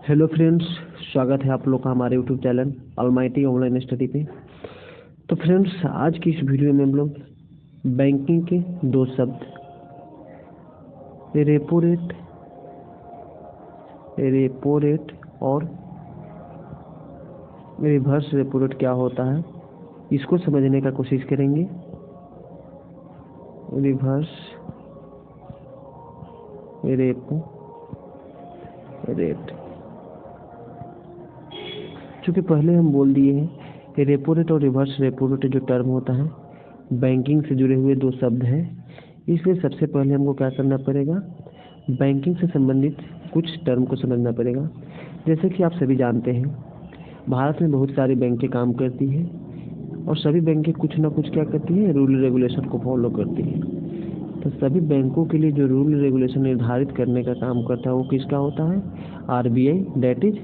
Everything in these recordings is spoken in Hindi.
हेलो फ्रेंड्स, स्वागत है आप लोग का हमारे YouTube channel almighty online study पे। तो फ्रेंड्स, आज की इस वीडियो में हम लोग बैंकिंग के दो शब्द रेपो रेट और रिवर्स रेपो रेट क्या होता है इसको समझने का कोशिश करेंगे। रिवर्स रेपो रेट, चूँकि पहले हम बोल दिए हैं कि रेपो रेट और रिवर्स रेपो रेट जो टर्म होता है बैंकिंग से जुड़े हुए दो शब्द हैं, इसलिए सबसे पहले हमको क्या करना पड़ेगा, बैंकिंग से संबंधित कुछ टर्म को समझना पड़ेगा। जैसे कि आप सभी जानते हैं, भारत में बहुत सारी बैंकें काम करती हैं और सभी बैंकें कुछ ना कुछ क्या करती हैं, रूल रेगुलेशन को फॉलो करती हैं। तो सभी बैंकों के लिए जो रूल रेगुलेशन निर्धारित करने का काम करता है वो किसका होता है, RBI, that is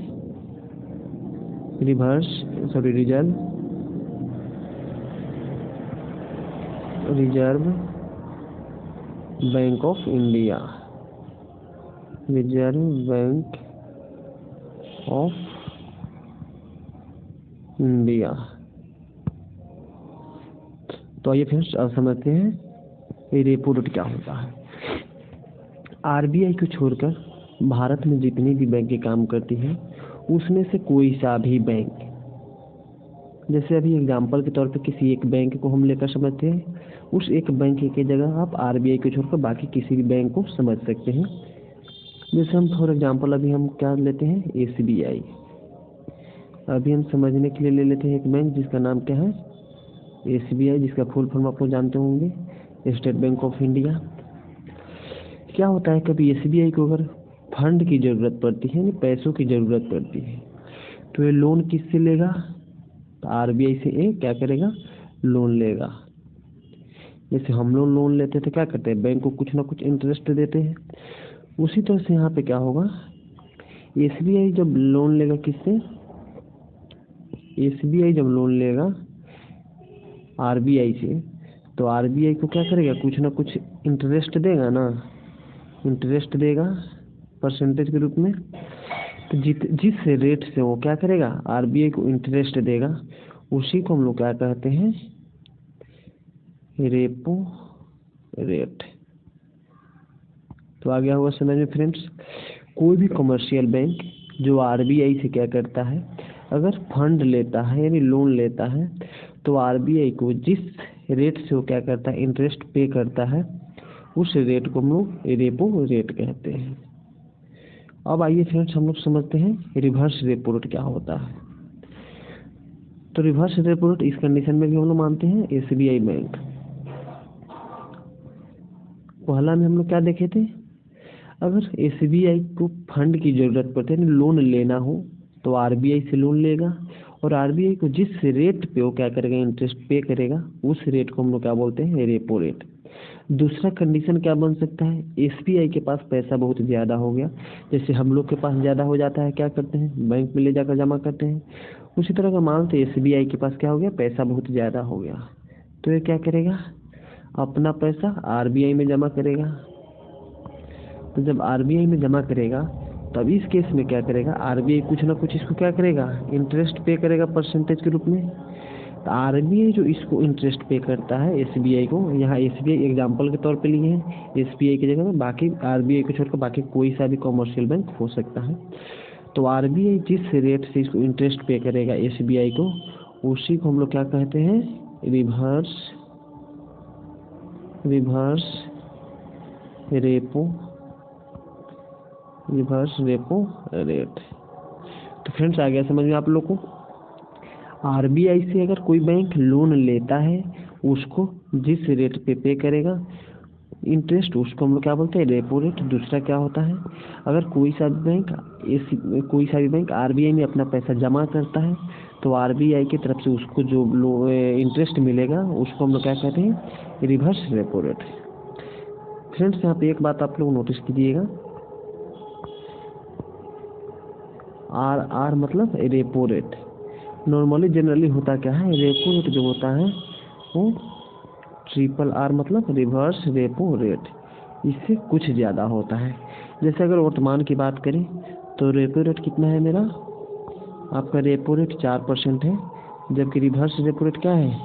reserve bank of India. Reserve bank of India. तो आइए फ्रेंड्स, अब समझते हैं ये रेपो रेट क्या होता है। आरबीआई को छोड़कर भारत में जितनी भी बैंकें काम करती हैं उसमें से कोई सा भी बैंक, जैसे अभी एग्जांपल के तौर पे किसी एक बैंक को हम लेकर समझते हैं, उस एक बैंक की जगह आप आरबीआई को छोड़कर बाकी किसी भी बैंक को समझ सकते हैं। जैसे हम फॉर एग्जांपल अभी हम क्या लेते हैं, एसबीआई। अभी हम समझने के लिए ले लेते हैं एक बैंक जिसका नाम क्या है, एसबीआई, जिसका फुल फॉर्म आप लोग जानते होंगे, स्टेट बैंक ऑफ इंडिया। क्या होता है, कभी एसबीआई को अगर फंड की ज़रूरत पड़ती है, यानी पैसों की ज़रूरत पड़ती है, तो ये लोन किससे लेगा, तो आरबीआई से ये क्या करेगा, लोन लेगा। जैसे हम लोग लोन लेते थे, क्या करते हैं, बैंक को कुछ ना कुछ इंटरेस्ट देते हैं। उसी तरह से यहाँ पे क्या होगा, एसबीआई जब लोन लेगा किससे, एसबीआई जब लोन लेगा आरबीआई से, तो आरबीआई को क्या करेगा, कुछ ना कुछ इंटरेस्ट देगा ना, इंटरेस्ट देगा परसेंटेज के रूप में। तो जिस रेट से वो क्या करेगा, आरबीआई को इंटरेस्ट देगा, उसी को हम लोग क्या कहते हैं, रेपो रेट। तो आ गया होगा समझ में फ्रेंड्स। कोई भी कमर्शियल बैंक जो आरबीआई से क्या करता है, अगर फंड लेता है यानी लोन लेता है, तो आरबीआई को जिस रेट से वो क्या करता है, इंटरेस्ट पे करता है, उस रेट को हम लोग रेपो रेट कहते हैं। अब आइए फ्रेंड्स, हम लोग समझते हैं रिवर्स रेपो रेट क्या होता है। तो रिवर्स रेपो रेट इस कंडीशन में भी हम लोग मानते हैं एसबीआई बैंक। पहला में हम लोग क्या देखे थे, अगर एसबीआई को फंड की ज़रूरत पड़ती है, लोन लेना हो, तो आरबीआई से लोन लेगा और आरबीआई को जिस रेट पे वो क्या करेगा, इंटरेस्ट पे करेगा, उस रेट को हम लोग क्या बोलते हैं, रेपो रेट। दूसरा कंडीशन क्या बन सकता है, एसबीआई के पास पैसा बहुत ज़्यादा हो गया, जैसे हम लोग के पास ज़्यादा हो जाता है, क्या करते हैं, बैंक में ले जाकर जमा करते हैं। उसी तरह का मानते एसबीआई के पास क्या हो गया, पैसा बहुत ज़्यादा हो गया, तो ये क्या करेगा, अपना पैसा आरबीआई में जमा करेगा। तो जब आरबीआई में जमा करेगा, तब इस केस में क्या करेगा, आरबीआई कुछ ना कुछ इसको क्या करेगा, इंटरेस्ट पे करेगा परसेंटेज के रूप में। तो आरबीआई जो इसको इंटरेस्ट पे करता है एसबीआई को, यहाँ एसबीआई एग्जांपल के तौर पे लिए हैं, एसबीआई की जगह में बाकी आरबीआई को छोड़कर बाकी कोई सा भी कमर्शियल बैंक हो सकता है। तो आरबीआई जिस रेट से इसको इंटरेस्ट पे करेगा एसबीआई को, उसी को हम लोग क्या कहते हैं, रिवर्स रेपो रेट। तो फ्रेंड्स, आ गया समझ में आप लोग को। आरबीआई से अगर कोई बैंक लोन लेता है, उसको जिस रेट पे करेगा इंटरेस्ट, उसको हम लोग क्या बोलते हैं, रेपो रेट। दूसरा क्या होता है, अगर कोई सा भी बैंक आरबीआई में अपना पैसा जमा करता है, तो आरबीआई की तरफ से उसको जो इंटरेस्ट मिलेगा, उसको हम लोग क्या कहते हैं, रिवर्स रेपो रेट। फ्रेंड्स, यहाँ पे एक बात आप लोग नोटिस कीजिएगा, आर मतलब रेपो रेट। नॉर्मली जनरली होता क्या है, रेपो रेट जो होता है वो ट्रिपल आर मतलब रिवर्स रेपो रेट, इससे कुछ ज़्यादा होता है। जैसे अगर वर्तमान की बात करें तो रेपो रेट कितना है मेरा, आपका रेपो रेट 4% है, जबकि रिवर्स रेपो रेट क्या है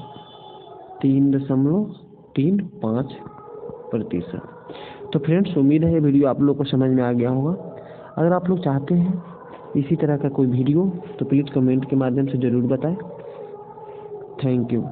3.35%। तो फ्रेंड्स, उम्मीद है ये वीडियो आप लोग को समझ में आ गया होगा। अगर आप लोग चाहते हैं इसी तरह का कोई वीडियो तो प्लीज़ कमेंट के माध्यम से ज़रूर बताएं। Thank you.